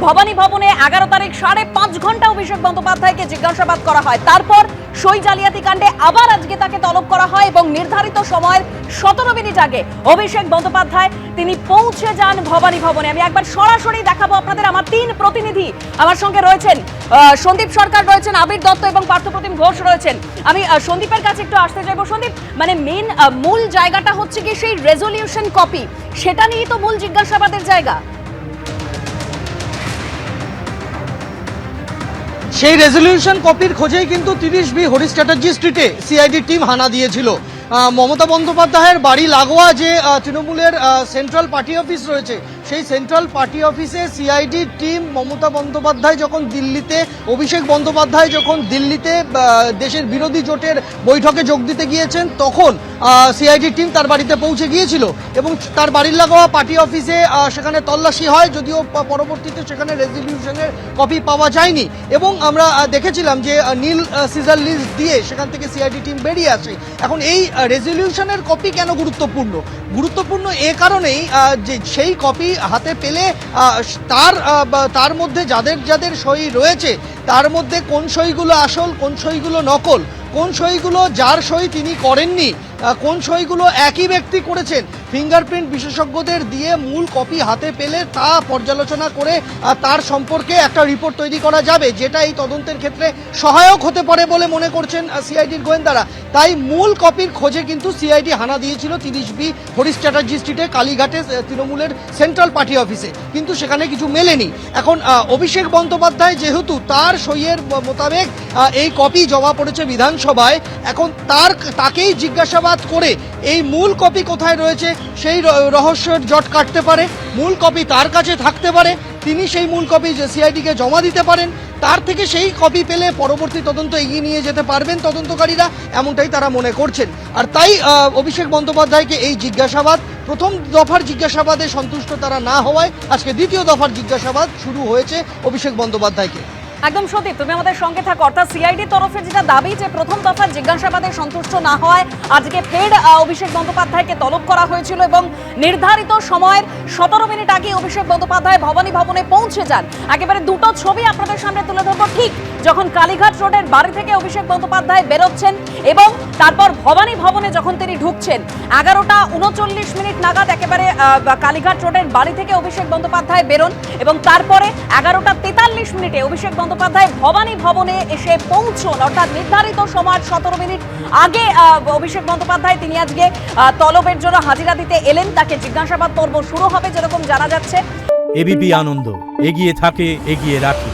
ভবানী ভবনে 11 তারিখ 5.5 ঘন্টা অভিষেক বন্দ্যোপাধ্যায়কে জিজ্ঞাসাবাদ করা হয়। তারপর সই জালিয়াতি কাণ্ডে আবার আজকে তাকে তলব করা হয় এবং নির্ধারিত সময়ের 17 মিনিট আগে অভিষেক বন্দ্যোপাধ্যায় তিনি পৌঁছে যান ভবানী ভবনে। আমি একবার সরাসরি দেখাবো আপনাদের। আমার 3 প্রতিনিধি আমার সঙ্গে রয়েছেন, সন্দীপ সরকার রয়েছেন, আবির দত্ত এবং পার্থপ্রতিম ঘোষ রয়েছেন। আমি সন্দীপের কাছে একটু আসতে চাইবো। সন্দীপ, মানে মূল জায়গাটা হচ্ছে কি সেই রেজলিউশন কপি, সেটা নিয়েই তো মূল জিজ্ঞাসাবাদের জায়গা। সেই রেজলিউশন কপির খোঁজেই কিন্তু 30B হরিশ চ্যাটার্জি স্ট্রিটে সিআইডি টিম হানা দিয়েছিল। মমতা বন্দ্যোপাধ্যায়ের বাড়ি লাগোয়া যে তৃণমূলের সেন্ট্রাল পার্টি অফিস রয়েছে, সেই সেন্ট্রাল পার্টি অফিসে সিআইডি টিম মমতা বন্দ্যোপাধ্যায় যখন দিল্লিতে, অভিষেক বন্দ্যোপাধ্যায় যখন দিল্লিতে দেশের বিরোধী জোটের বৈঠকে যোগ দিতে গিয়েছেন, তখন সিআইডি টিম তার বাড়িতে পৌঁছে গিয়েছিল এবং তার বাড়ির লাগোয়া পার্টি অফিসে সেখানে তল্লাশি হয়, যদিও পরবর্তীতে সেখানে রেজলিউশনের কপি পাওয়া যায়নি এবং আমরা দেখেছিলাম যে নীল সিজার লিস্ট দিয়ে সেখান থেকে সিআইডি টিম বেরিয়ে আসে। এখন এই রেজলিউশনের কপি কেন গুরুত্বপূর্ণ? গুরুত্বপূর্ণ এ কারণেই যে সেই কপি হাতে পেলে তার মধ্যে যাদের যাদের সই রয়েছে তার মধ্যে কোন সইগুলো আসল, কোন সইগুলো নকল, কোন সইগুলো যার সই তিনি করেননি, কোন সইগুলো একই ব্যক্তি করেছেন, ফিঙ্গারপ্রিন্ট বিশেষজ্ঞদের দিয়ে মূল কপি হাতে পেলে তা পর্যালোচনা করে তার সম্পর্কে একটা রিপোর্ট তৈরি করা যাবে, যেটা এই তদন্তের ক্ষেত্রে সহায়ক হতে পারে বলে মনে করছেন সিআইডির গোয়েন্দারা। তাই মূল কপির খোঁজে কিন্তু সিআইডি হানা দিয়েছিল 30B হরিশ চ্যাটার্জি স্ট্রিটে কালীঘাটে তৃণমূলের সেন্ট্রাল পার্টি অফিসে, কিন্তু সেখানে কিছু মেলেনি। এখন অভিষেক বন্দ্যোপাধ্যায় যেহেতু তার সইয়ের মোতাবেক এই কপি জমা পড়েছে বিধানসভায়, এখন তাকেই জিজ্ঞাসাবাদ করে এই মূল কপি কোথায় রয়েছে সেই রহস্যের জট কাটতে পারে। মূল কপি তার কাছে থাকতে পারে, তিনি সেই মূল কপি সিআইডিকে জমা দিতে পারেন, তার থেকে সেই কপি পেলে পরবর্তী তদন্ত এগিয়ে নিয়ে যেতে পারবেন তদন্তকারীরা, এমনটাই তারা মনে করছেন। আর তাই অভিষেক বন্দ্যোপাধ্যায়কে এই জিজ্ঞাসাবাদ, প্রথম দফার জিজ্ঞাসাবাদে সন্তুষ্ট তারা না হওয়ায় আজকে দ্বিতীয় দফার জিজ্ঞাসাবাদ শুরু হয়েছে অভিষেক বন্দ্যোপাধ্যায়কে। একদম সত্যি, তুমি আমাদের সঙ্গে থাকো। অর্থাৎ সিআইডির তরফে যেটা দাবি যে প্রথম দফার জিজ্ঞাসাবাদে সন্তুষ্ট না হয় আজকে ফের অভিষেক বন্দ্যোপাধ্যায়কে তলব করা হয়েছিল এবং নির্ধারিত সময়ের 17 মিনিট আগে অভিষেক বন্দ্যোপাধ্যায় ভবানী ভবনে পৌঁছে যান। একেবারে দুটো ছবি আপনাদের সামনে তুলে ধরবো। ঠিক যখন কালীঘাট রোডের বাড়ি থেকে অভিষেক বন্দ্যোপাধ্যায় বেরোচ্ছেন এবং তারপর ভবানী ভবনে যখন তিনি ঢুকছেন, 11টা 39 মিনিট নাগাদ একেবারে কালীঘাট রোডের বাড়ি থেকে অভিষেক বন্দ্যোপাধ্যায় বেরোন এবং তারপরে 11টা 43 মিনিটে অভিষেক বন্দ্যোপাধ্যায় ভবানী ভবনে এসে পৌঁছন। অর্থাৎ নির্ধারিত সময় 17 মিনিট আগে অভিষেক বন্দ্যোপাধ্যায় তিনি আজকে তলবের জন্য হাজিরা দিতে এলেন। তাকে জিজ্ঞাসাবাদ পর্ব শুরু হবে যেরকম জানা যাচ্ছে। এবিপি আনন্দ এগিয়ে থাকে, এগিয়ে রাখে।